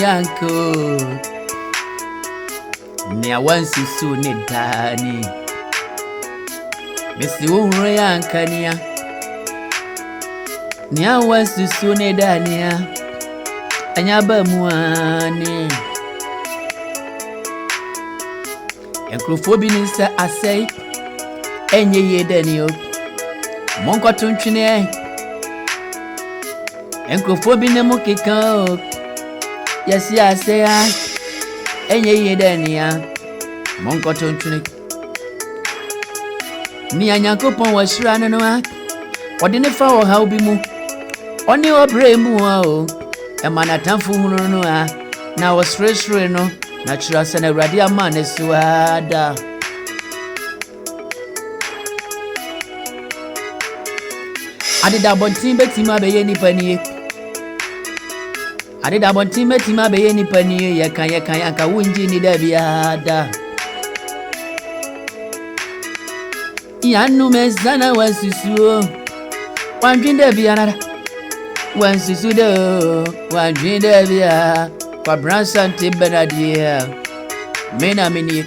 yanko Nia wansi su ne dani Mesi unre yanka Nia wansi su ne dani Anyaba muani Enkrofobi nisa asay Enye yedani yo Monko tunchine Enkrofobi ne mukika Yes asay Enye yedani ya Monko tunchine Ni anyankopon washira no Odine fa wo ha obi mu Oni obre mu o Emana tamfu hunu no na wasresre no na chira se na Awurade ama ne suada Adida bontin betima beye nipa nie Adida bontin betima beye nipa nie yekan anka wunji ni da biada Yanu mezana wasusu Wanjinde biara Wansusu do Wanjinde bia Kwa bransante Benadia Mena mini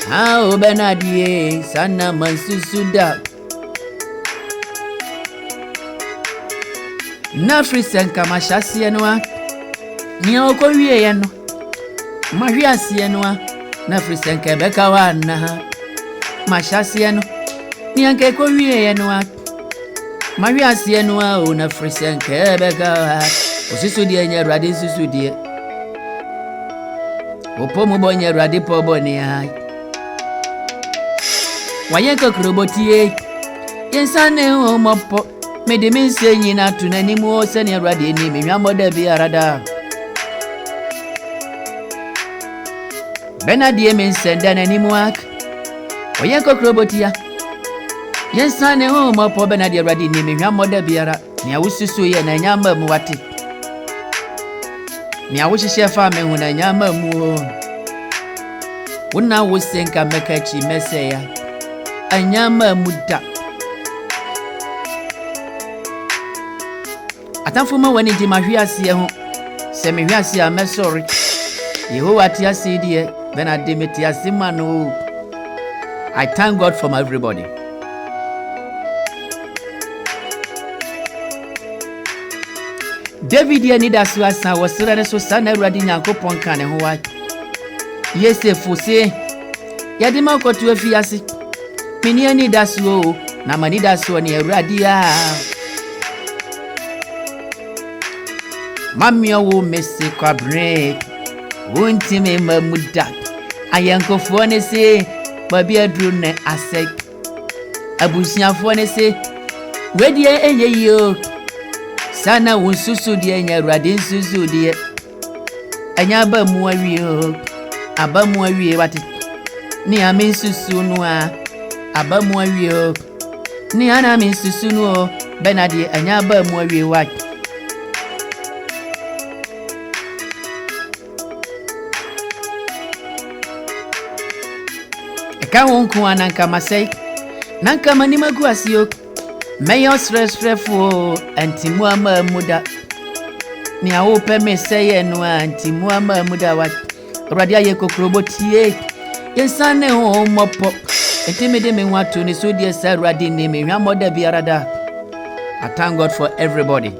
Hao Benadie Sana mansusu da Nafri senka mashasi enwa Nia oko wie yeno Mahiasi enwa Nafri senka beka wana Mashasi eno Nia keko wie yenwa Mahiasi enwa o nafri senka beka wana Osisu die nye Awurade susu die Opo mu bonye Awurade po boni ai Wayenka krobotie Yensane o mopo Mede mense nyina tunanimu o sene Awurade ni menwamoda bi arada Benadie mensenda nanimu ak Wayenka krobotia Yensane o mopo Benadie Awurade ni menwamoda bi ara Nia wususu ye na nyamba mu wate Nia wuhihye fa me hu na nyamba mu Wona wusenka mekachi meseya Anyama muda Atamfuma wani di mahwiase ho se mehwiase a mesori Yehowa ti asidi Benade meti asima no I thank God for everybody David ye nida suasa wasira ne so sana Awurade Nyankopon ka ne ho wa Yesefu se yadi makotu afiase meni ani dasuo na mani dasuo ne Awurade a Mami owo mesi kwa break Wunti me mamuda Ayankofo ne se Babi adru ne asek Abusiafo ne se Wedie enye yo Sana wunsusu die nya Awurade nsusu die Anya ba mu awie o Aba mu awie wate Ni ame nsusu no a Aba mu awie o Ni ana me nsusu no Benadie anya ba mu awie wate Kawonku ananka masai nanka manima guasio meyo stressful antimu ama muda ni awope meseye no antimu ama muda wa Awurade aye kokrobotie yensane ho mopo etimede me wato ni so die sa Awurade ni me hwamoda biarada I thank God for everybody